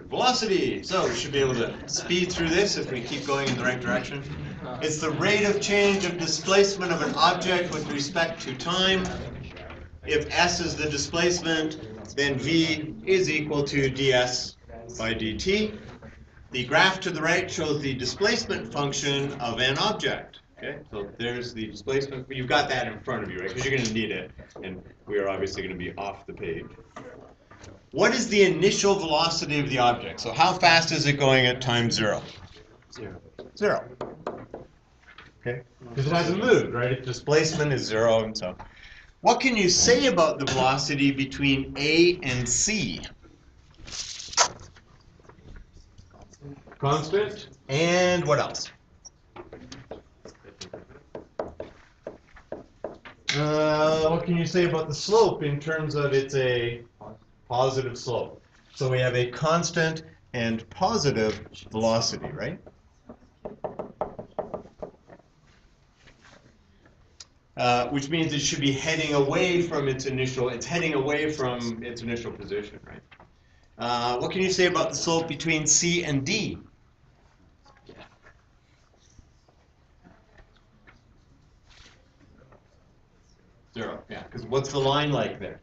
Velocity. So we should be able to speed through this if we keep going in the right direction. It's the rate of change of displacement of an object with respect to time. If s is the displacement, then v is equal to ds by dt. The graph to the right shows the displacement function of an object. Okay, so there's the displacement. You've got that in front of you, right? Because you're going to need it, and we are obviously going to be off the page. What is the initial velocity of the object? So how fast is it going at time 0? 0. Okay, because it hasn't moved, right? Its displacement is 0, and so. What can you say about the velocity between A and C? Constant. And what else? What can you say about the slope in terms of it's a positive slope? So we have a constant and positive velocity, right? Which means it should be heading away from its initial, position, right? What can you say about the slope between C and D? Zero, yeah, because what's the line like there?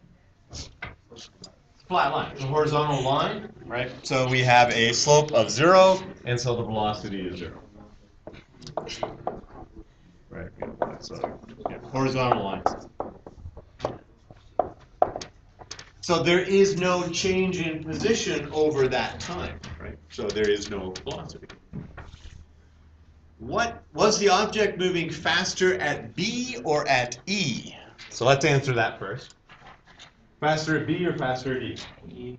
Flat line, it's a horizontal line, right? So we have a slope of 0, and so the velocity is 0. Right, yeah, so yeah, horizontal lines. So there is no change in position over that time, right? So there is no velocity. What was the object moving faster at B or at E? So let's answer that first. Faster at B or faster at E? E.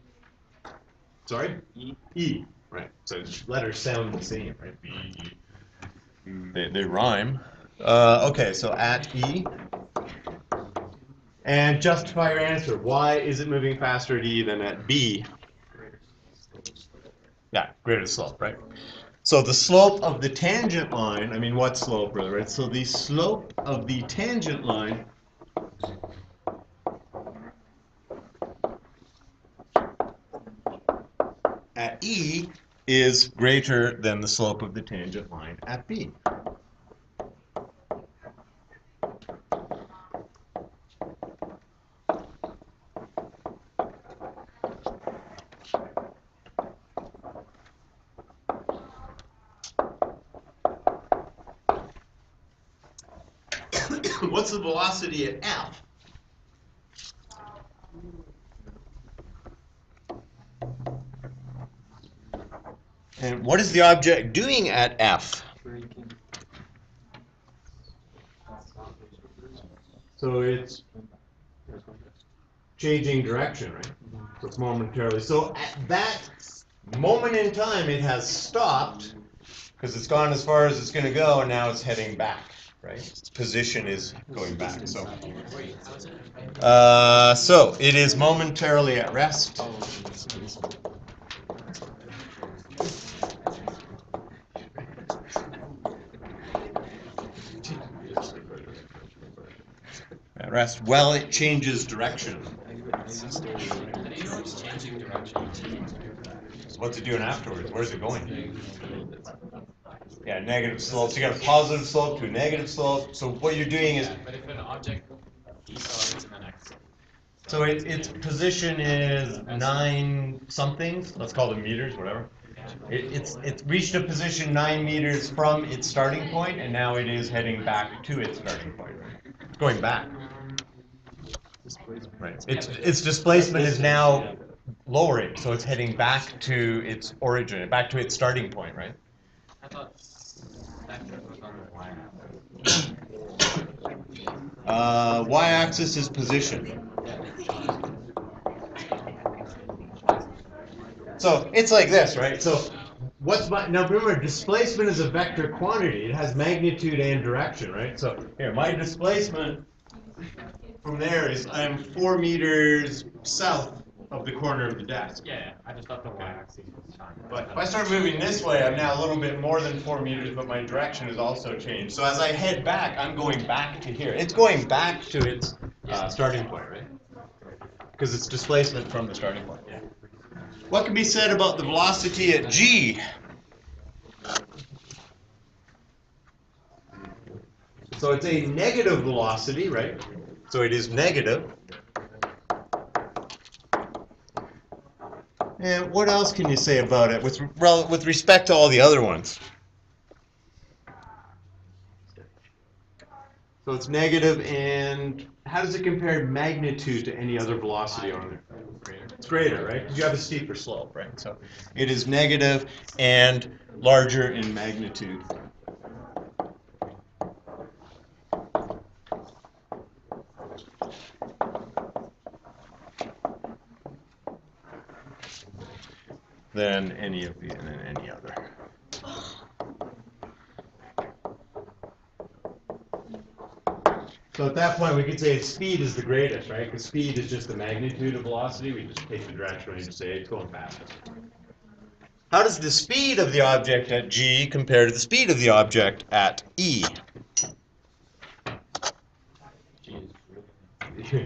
Sorry? E. E. Right. So letters sound the same, right? B, E. They rhyme. Okay, so at E. And justify your answer. Why is it moving faster at E than at B? Yeah, greater slope, right? So the slope of the tangent line, I mean, what slope, really, right? So the slope of the tangent line at E is greater than the slope of the tangent line at B. What's the velocity at F? And what is the object doing at F? So it's changing direction, right? So it's momentarily. So at that moment in time, it has stopped because it's gone as far as it's going to go, and now it's heading back, right? Its position is going back. So it is momentarily at rest. At rest. Well, it changes direction. So what's it doing afterwards? Where's it going? Yeah, negative slope. So you got a positive slope to a negative slope. So what you're doing is. But if an object decelerates in the next. So its position is 9 something. Let's call them meters, whatever. It's reached a position 9 meters from its starting point, and now it is heading back to its starting point. Right? Going back. Right. Its displacement is now lowering, so it's heading back to its origin, back to its starting point, right? I thought vector was on the y-axis. Y-axis is position. So it's like this, right? So now remember, displacement is a vector quantity. It has magnitude and direction, right? So here, my displacement from there is I'm 4 meters south of the corner of the desk. Yeah, I just thought the y-axis was time. But if I start moving this way, I'm now a little bit more than 4 meters, but my direction has also changed. So as I head back, I'm going back to here. It's going back to its starting point, right? Because it's displacement from the starting point. Yeah. What can be said about the velocity at g? So it's a negative velocity, right? So it is negative. And what else can you say about it with respect to all the other ones? So it's negative, and how does it compare magnitude to any other velocity on there? It's greater, right? Because you have a steeper slope, right? So it is negative and larger in magnitude. Than any other. So at that point, we could say speed is the greatest, right? Because speed is just the magnitude of velocity. We just take the direction and just say it's going fastest. How does the speed of the object at g compare to the speed of the object at e?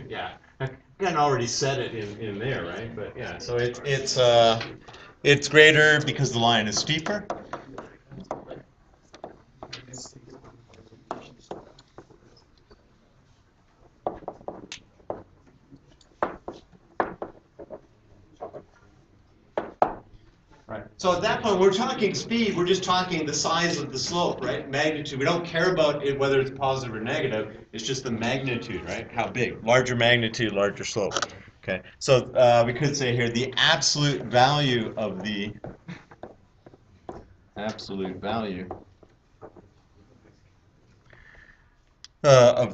Yeah, I kind of already said it in there, right? But yeah, so it's greater because the line is steeper. Right. So at that point, we're talking speed. We're just talking the size of the slope, right? Magnitude. We don't care about it, whether it's positive or negative. It's just the magnitude, right? How big? Larger magnitude, larger slope. Okay. So we could say here the absolute value of the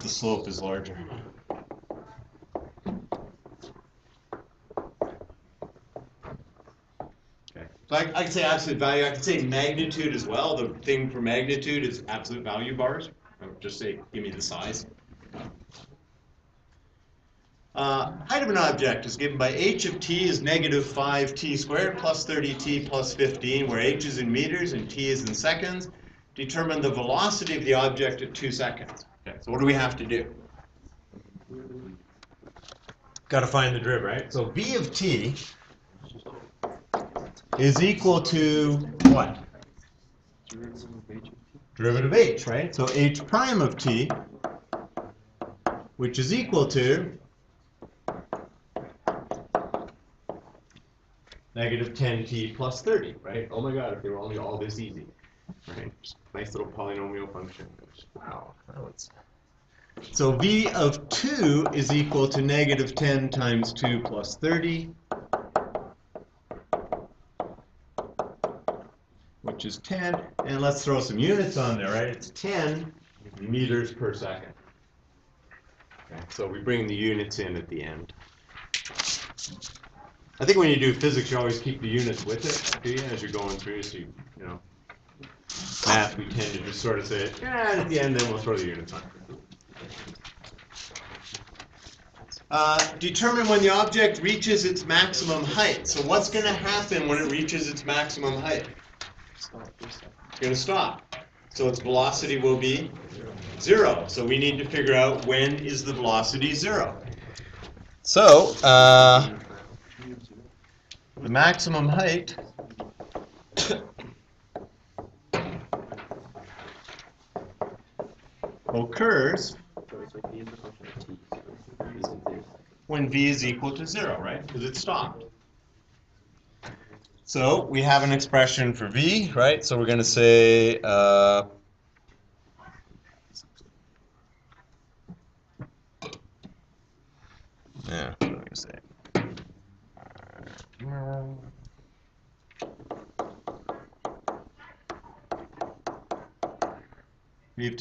slope is larger. So I can say absolute value. I can say magnitude as well. The thing for magnitude is absolute value bars. I would just say, give me the size. Height of an object is given by h of t is negative 5t squared plus 30t plus 15, where h is in meters and t is in seconds. Determine the velocity of the object at 2 seconds. Okay, so what do we have to do? Got to find the derivative, right? So v of t is equal to what? Derivative of h, right? So h prime of t, which is equal to negative 10t plus 30, right? Oh my god, if they were only all this easy, right? Just nice little polynomial function. Wow. So v of 2 is equal to negative 10 times 2 plus 30, which is 10. And let's throw some units on there, right? It's 10 meters per second. Okay, so we bring the units in at the end. I think when you do physics, you always keep the units with it, do you, as you're going through, so you know. Math, we tend to just sort of say, yeah, and at the end, then we'll throw the units on. Determine when the object reaches its maximum height. So what's going to happen when it reaches its maximum height? It's going to stop. So its velocity will be 0. So we need to figure out when is the velocity 0. So the maximum height occurs when v is equal to 0, right? Because it stopped. So we have an expression for v, right? So we're going to say yeah, what am I going to say?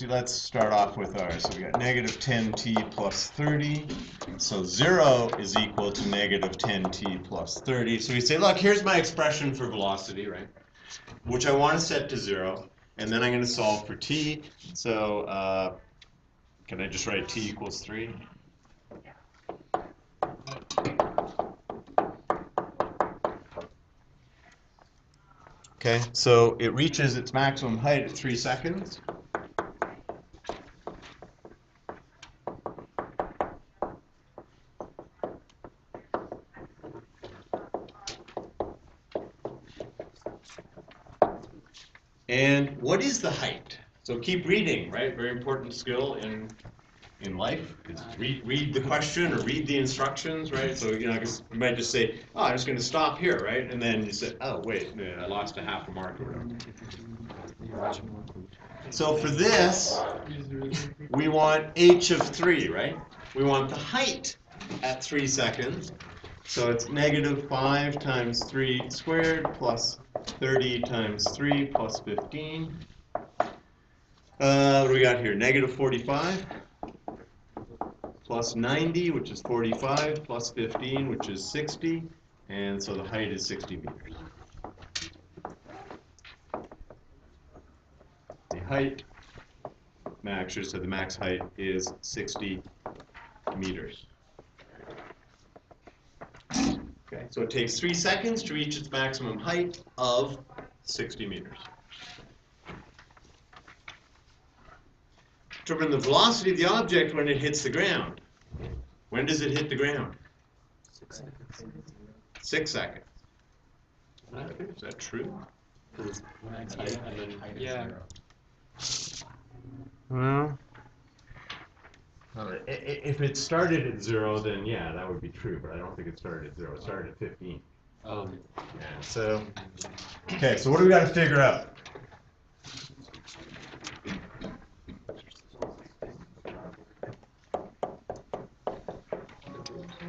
Let's start off with ours. So we got negative 10t plus 30. So 0 is equal to negative 10t plus 30. So we say, look, here's my expression for velocity, right? Which I want to set to 0. And then I'm going to solve for t. So can I just write t equals 3? Okay, so it reaches its maximum height at 3 seconds. And what is the height? So keep reading, right? Very important skill in life is read the question or read the instructions, right? So, you know, 'cause you might just say, oh, I'm just going to stop here, right? And then you say, oh, wait, I lost a half a mark or whatever. So for this, we want h of 3, right? We want the height at 3 seconds. So it's negative 5 times 3 squared plus 30 times 3 plus 15. What do we got here? Negative 45 plus 90, which is 45, plus 15, which is 60. And so the height is 60 meters. The height, max, should have said the max height is 60 meters. Okay, so it takes 3 seconds to reach its maximum height of 60 meters. Determine the velocity of the object when it hits the ground. When does it hit the ground? 6 seconds. 6 seconds. Is that true? Yeah. Well, if it started at 0, then yeah, that would be true, but I don't think it started at 0. It started at 15. Oh. Yeah, so, okay, so what do we got to figure out?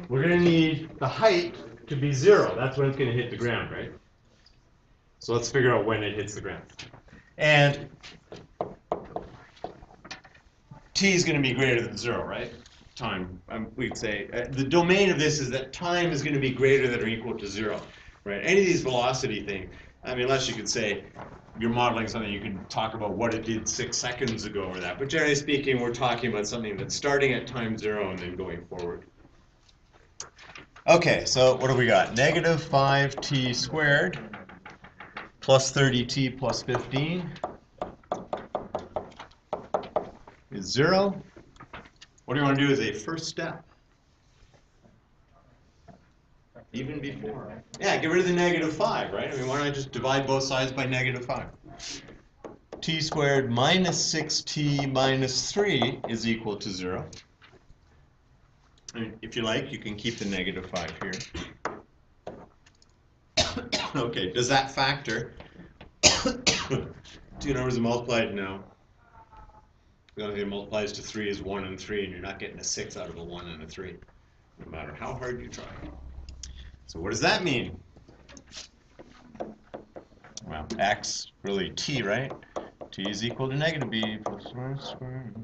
We're going to need the height to be 0. That's when it's going to hit the ground, right? So let's figure out when it hits the ground. And t is going to be greater than 0, right? Time, we'd say. The domain of this is that time is going to be greater than or equal to 0, right? Any of these velocity things, I mean, unless you could say you're modeling something, you can talk about what it did 6 seconds ago or that. But generally speaking, we're talking about something that's starting at time 0 and then going forward. Okay, so what do we got? Negative 5t squared plus 30t plus 15 is 0. What do you want to do as a first step? Even before. Yeah, get rid of the negative 5, right? I mean, why don't I just divide both sides by negative 5? T squared minus 6t minus 3 is equal to 0. And if you like, you can keep the negative 5 here. Okay, does that factor? Two numbers multiplied? No. The only thing that multiplies to 3 is 1 and 3, and you're not getting a 6 out of a 1 and a 3, no matter how hard you try. So what does that mean? Well, x, really t, right? T is equal to negative b plus y squared.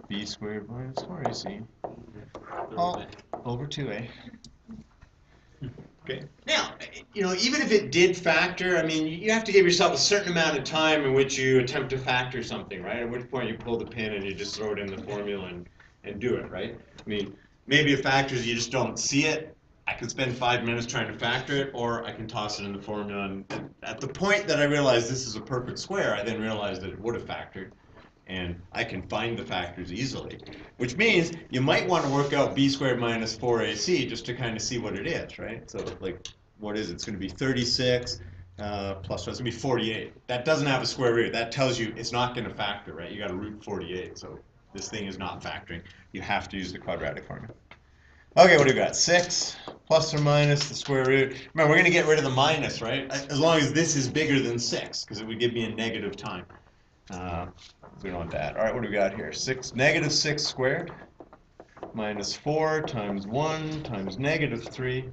B squared minus 4ac all over 2a. Okay. Now, you know, even if it did factor, I mean, you have to give yourself a certain amount of time in which you attempt to factor something, right? At which point you pull the pin and you just throw it in the formula and do it, right? I mean, maybe it factors, you just don't see it. I can spend 5 minutes trying to factor it, or I can toss it in the formula. And at the point that I realized this is a perfect square, I then realized that it would have factored. And I can find the factors easily, which means you might want to work out b squared minus 4ac just to kind of see what it is, right? So, like, what is it? It's going to be 36 plus 1. It's going to be 48. That doesn't have a square root. That tells you it's not going to factor, right? You got to root 48. So this thing is not factoring. You have to use the quadratic formula. Okay, what do we got? 6 plus or minus the square root. Remember, we're going to get rid of the minus, right? As long as this is bigger than 6, because it would give me a negative time. We don't want that. All right, what do we got here? Negative 6 squared minus 4 times 1 times negative 3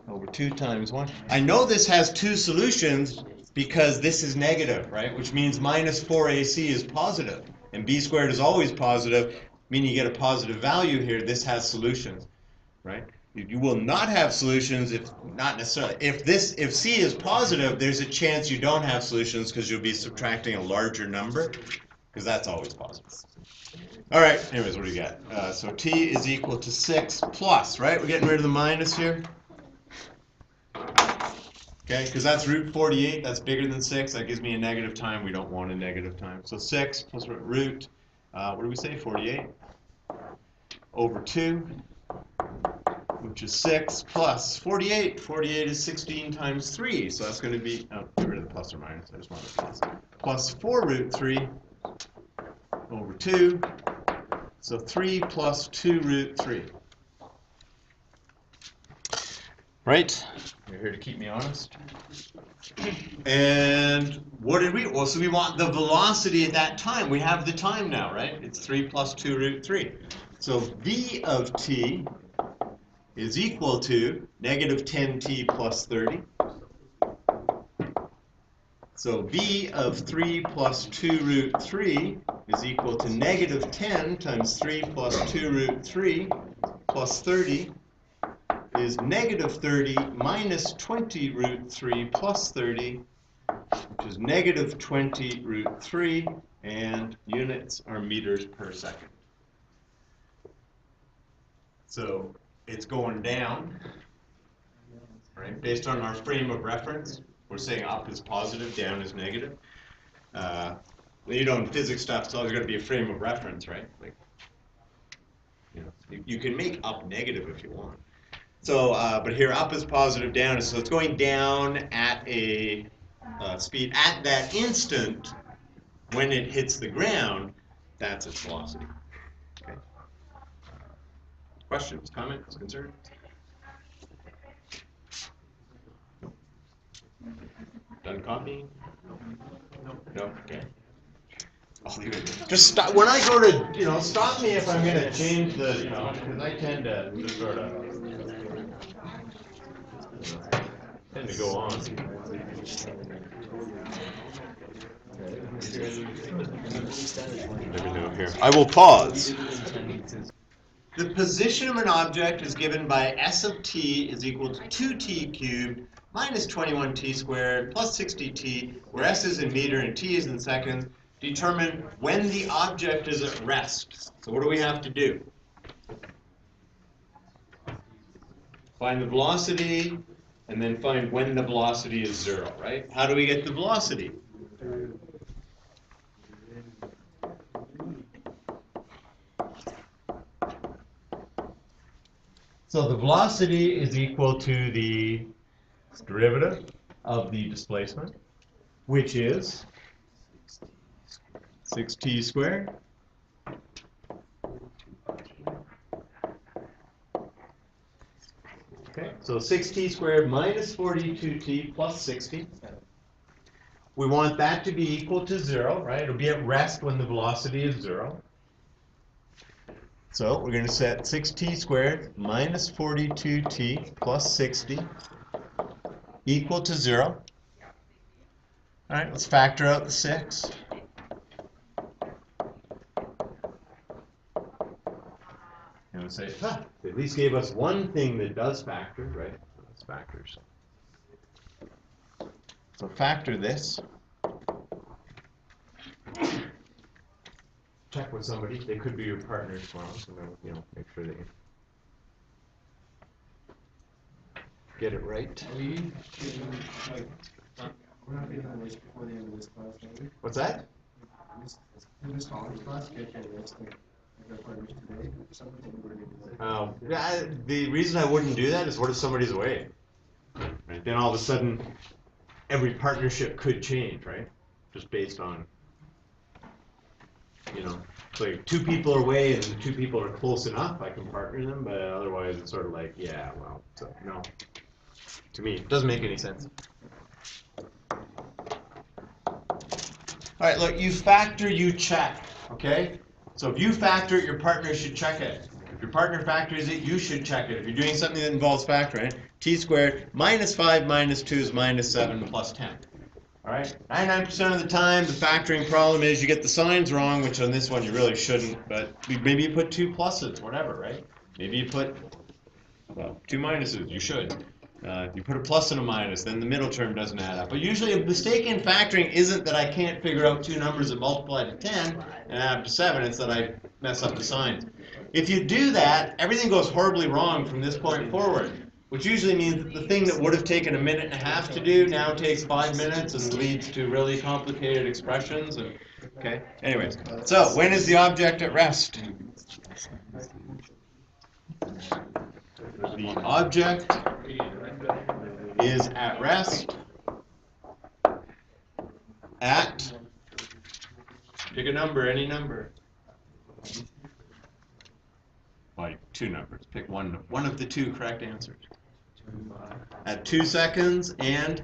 over 2 times 1. I know this has two solutions because this is negative, right? Which means minus 4ac is positive, and b squared is always positive, meaning you get a positive value here. This has solutions, right? You will not have solutions if not necessarily. If C is positive, there's a chance you don't have solutions because you'll be subtracting a larger number, because that's always positive. All right, anyways, what do you got? So T is equal to 6 plus, right? We're getting rid of the minus here. Okay, because that's root 48. That's bigger than 6. That gives me a negative time. We don't want a negative time. So 6 plus root, what do we say, 48? Over 2. which is 6, plus 48. 48 is 16 times 3, so that's going to be, oh, get rid of the plus or minus, I just want the plus. Plus 4 root 3 over 2, so 3 plus 2 root 3. Right? You're here to keep me honest. And what did we, well, so we want the velocity at that time. We have the time now, right? It's 3 plus 2 root 3. So v of t is equal to negative 10t plus 30. So v of 3 plus 2 root 3 is equal to negative 10 times 3 plus 2 root 3 plus 30 is negative 30 minus 20 root 3 plus 30, which is negative 20 root 3, and units are meters per second. So it's going down, right? Based on our frame of reference, we're saying up is positive, down is negative. You know, in physics stuff, it's always going to be a frame of reference, right? Like, you know, you can make up negative if you want. So, but here up is positive, down is, so it's going down at a speed at that instant when it hits the ground. That's its velocity. Okay. Questions, comments, concerns? Done copying? No. Okay. I'll leave it. Just stop when I go to, you know, stop me if I'm going to change the, you know, because I tend to just sort of go on. Let me know here. I will pause. The position of an object is given by s of t is equal to 2t cubed minus 21t squared plus 60t, where s is in meter and t is in seconds. Determine when the object is at rest. So what do we have to do? Find the velocity, and then find when the velocity is 0, right? How do we get the velocity? So the velocity is equal to the derivative of the displacement, which is 6t squared Okay, so 6t squared minus 42t plus 60. We want that to be equal to 0, right? It'll be at rest when the velocity is 0. So we're going to set 6t squared minus 42t plus 60 equal to 0. All right, let's factor out the 6. And we'll say, they at least gave us one thing that does factor, right? That's factors. So factor this. Check with somebody. They could be your partner tomorrow, so make sure that you get it right. We're not getting the list before the end of this class, right? What's that? In this college class, get your list of your partners today. The reason I wouldn't do that is what if somebody's away? Right? Then all of a sudden, every partnership could change, right? Just based on, so if 2 people are away and the 2 people are close enough, I can partner them, but otherwise it's sort of like, yeah, well, so no. To me, it doesn't make any sense. All right, look, you factor, you check, okay? So if you factor it, your partner should check it. If your partner factors it, you should check it. If you're doing something that involves factoring, t squared minus 5 minus 2 is minus 7 plus 10. All right, 99% of the time, the factoring problem is you get the signs wrong, which on this one you really shouldn't, but maybe you put 2 pluses, whatever, right? Maybe you put, 2 minuses, you should. If you put a plus and a minus, then the middle term doesn't add up. But usually a mistake in factoring isn't that I can't figure out 2 numbers that multiply to 10 and add up to 7, it's that I mess up the signs. If you do that, everything goes horribly wrong from this point forward, which usually means that the thing that would have taken a minute and a half to do now takes 5 minutes and leads to really complicated expressions. And, okay, anyways, so when is the object at rest? the object is at rest at, pick a number, any number. Like 2 numbers. Pick one of the 2 correct answers. At 2 seconds and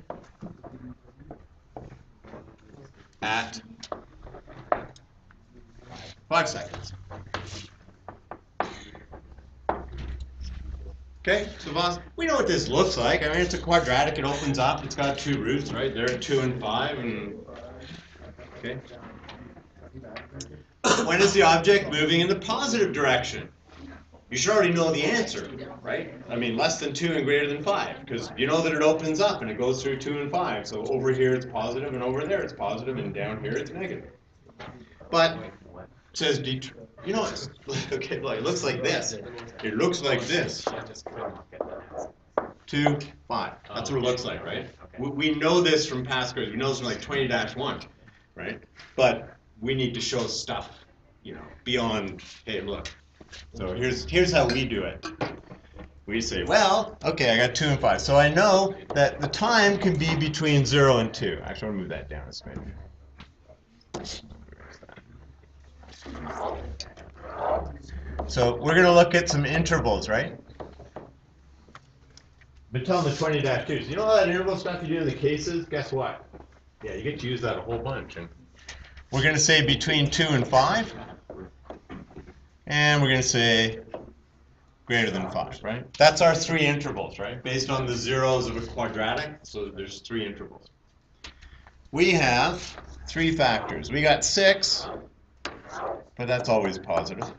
at 5 seconds. Okay, so boss, we know what this looks like. I mean, it's a quadratic. It opens up. It's got 2 roots, right? There are 2 and 5, and okay. When is the object moving in the positive direction? You should already know the answer, right? I mean, less than 2 and greater than 5, because you know that it opens up and it goes through 2 and 5. So over here it's positive, and over there it's positive, and down here it's negative. But it says, you know, it's okay. Like, it looks like this. It looks like this. 2, 5. That's what it looks like, right? We know this from past grades. We know this from like 20-1, right? But we need to show stuff, you know, beyond, hey, look. So here's how we do it. We say, well, okay, I got 2 and 5. So I know that the time can be between 0 and 2. Actually, I'll move that down a smidge. So we're going to look at some intervals, right? But tell them the 20-2. So you know all that interval stuff you do in the cases? Guess what? Yeah, you get to use that a whole bunch. And we're going to say between 2 and 5. And we're going to say greater than 5, right? That's our 3 intervals, right? Based on the zeros of a quadratic, so there's 3 intervals. We have 3 factors. We got 6, but that's always positive.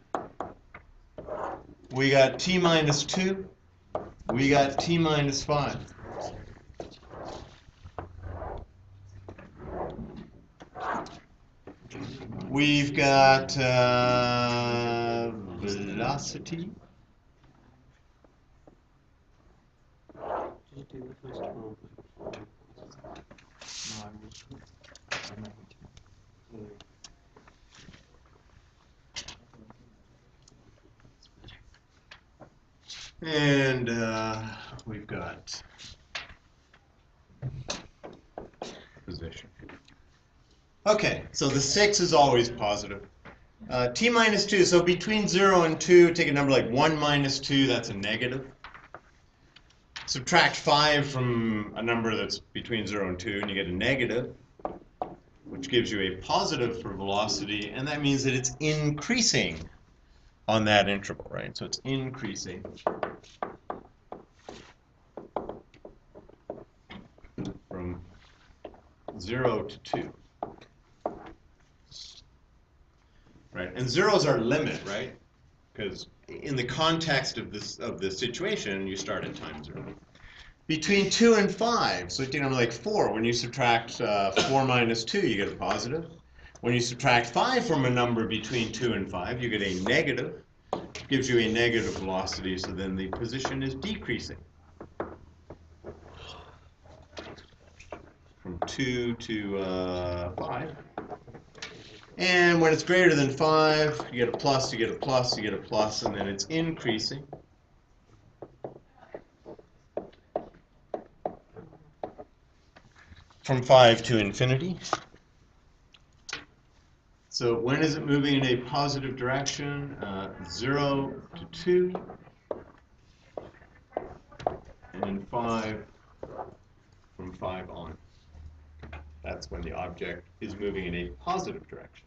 We got t minus 2. We got t minus 5. We've got velocity. And we've got position. Okay, so the 6 is always positive. T minus 2, so between 0 and 2, take a number like 1 minus 2, that's a negative. Subtract 5 from a number that's between 0 and 2, and you get a negative, which gives you a positive for velocity, and that means that it's increasing on that interval, right? So it's increasing from 0 to 2. Right, and 0 is our limit, right? Because in the context of this situation, you start at time 0. Between 2 and 5, so take a number like 4. When you subtract 4 minus 2, you get a positive. When you subtract 5 from a number between 2 and 5, you get a negative. Gives you a negative velocity, so then the position is decreasing from 2 to 5. And when it's greater than 5, you get a plus, you get a plus, you get a plus, and then it's increasing from 5 to infinity. So when is it moving in a positive direction? 0 to 2, and 5 from 5 on. That's when the object is moving in a positive direction.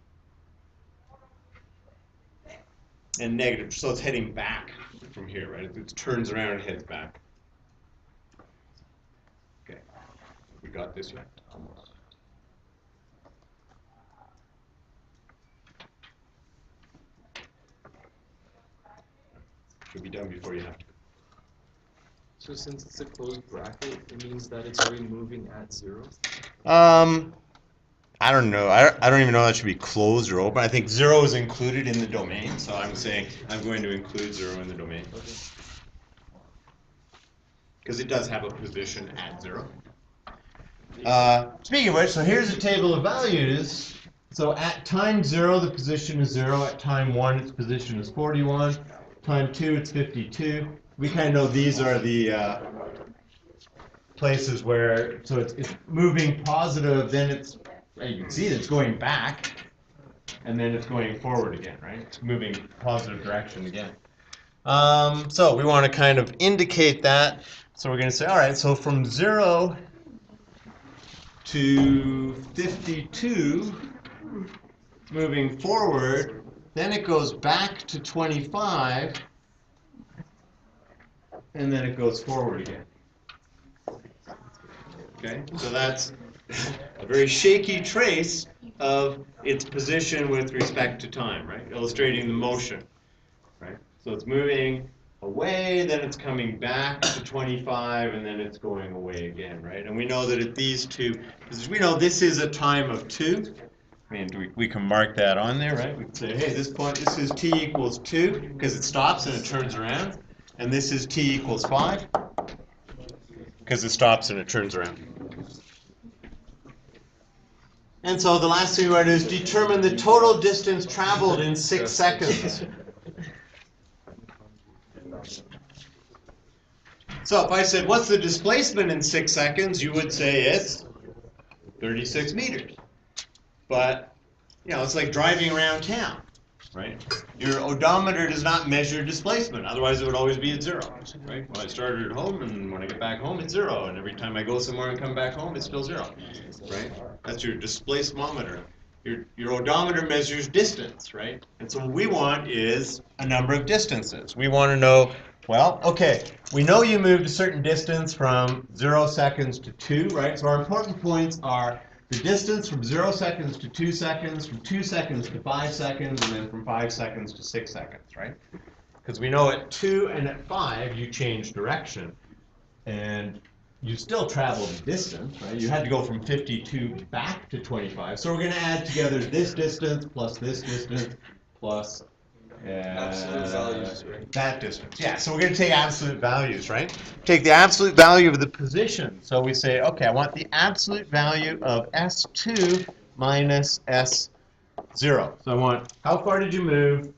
And negative, so it's heading back from here, right? It turns around and heads back. Okay, we got this yet? Almost. Should be done before you have to. So since it's a closed bracket, it means that it's already moving at 0? I don't know. I don't even know that should be closed or open. I think 0 is included in the domain, so I'm saying I'm going to include 0 in the domain. Because it does have a position at 0. Speaking of which, so here's a table of values. So at time 0, the position is 0. At time 1, its position is 41. Time 2, it's 52. we kind of know these are the places where, so it's moving positive, then it's, you can see that it's going back, and then it's going forward again, right? It's moving positive direction again. So we want to kind of indicate that. So we're going to say, all right, so from 0 to 52, moving forward, then it goes back to 25, and then it goes forward again. Okay, so that's a very shaky trace of its position with respect to time, right? Illustrating the motion, right? So it's moving away, then it's coming back to 25, and then it's going away again, right? And we know that at these two, because we know this is a time of 2. I mean, we can mark that on there, right? We can say, hey, this point, this is t equals 2, because it stops and it turns around. And this is t equals 5, because it stops and it turns around. And so the last thing we want to do is determine the total distance traveled in 6 seconds. So if I said, what's the displacement in 6 seconds, you would say it's 36 meters. But, you know, it's like driving around town, right? Your odometer does not measure displacement. Otherwise, it would always be at 0, right? Well, I started at home, and when I get back home, it's 0. And every time I go somewhere and come back home, it's still 0, right? That's your displacemometer. Your odometer measures distance, right? And so what we want is a number of distances. We want to know, well, okay, we know you moved a certain distance from 0 seconds to 2, right? So our important points are the distance from 0 seconds to 2 seconds, from 2 seconds to 5 seconds, and then from 5 seconds to 6 seconds, right? Because we know at 2 and at 5 you change direction, and you still traveled a distance, right? You had to go from 52 back to 25. So we're going to add together this distance plus this distance plus Absolute values, right? that distance. Yeah, so we're going to take absolute values, right? Take the absolute value of the position. So we say, okay, I want the absolute value of S2 minus S0. So I want, how far did you move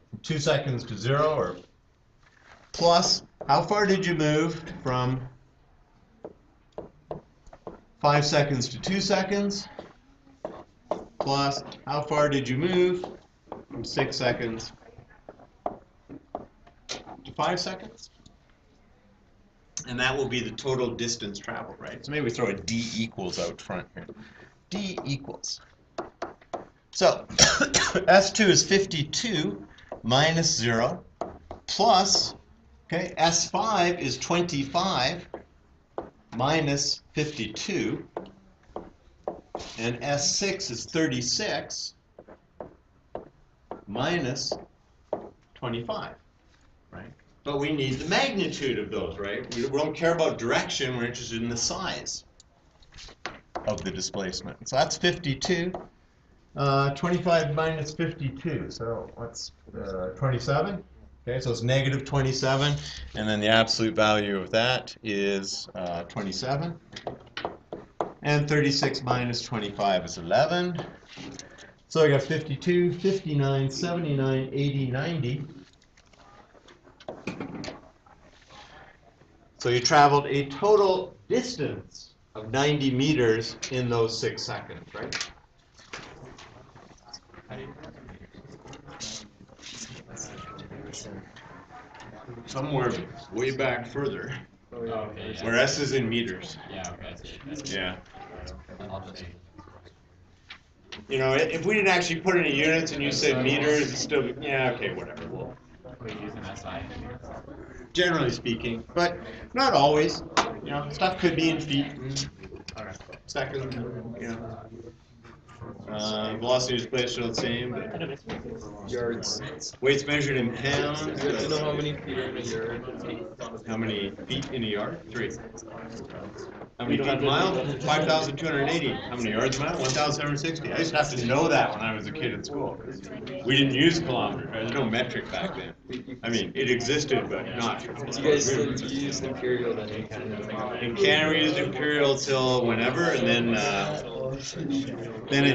from 2 seconds to 0, or plus, how far did you move from 5 seconds to 2 seconds, plus how far did you move from 6 seconds to 5 seconds? And that will be the total distance traveled, right? So maybe we throw a d equals out front here. D equals. So S2 is 52 minus 0 plus, okay, S5 is 25 minus 52, and S6 is 36 minus 25, right? But we need the magnitude of those, right? We don't care about direction, we're interested in the size of the displacement. So that's 52. 25 minus 52, so what's 27? Okay, so it's negative 27, and then the absolute value of that is 27. And 36 minus 25 is 11. So I got 52, 59, 79, 80, 90. So you traveled a total distance of 90 meters in those 6 seconds, right? Somewhere way back further, Okay, yeah. where S is in meters. Yeah, okay, I see. Yeah. I'll just, You know, if we didn't actually put any units and you said meters, it's still, yeah, okay, whatever. Well, we use an SI. generally speaking, but not always. You know, stuff could be in feet and seconds, you know. Velocity displacement are the same, but Yards. weights measured in pounds. You have to know how many feet are in a yard. How many feet in a yard? 3. How many feet in a mile? 5,280. How many yards a mile? 1,760. I used to have to know that when I was a kid at school. We didn't use kilometers, right? There's no metric back then. I mean, it existed, but not. Do you guys still use imperial then in Canada? In Canada, we used imperial till whenever, and then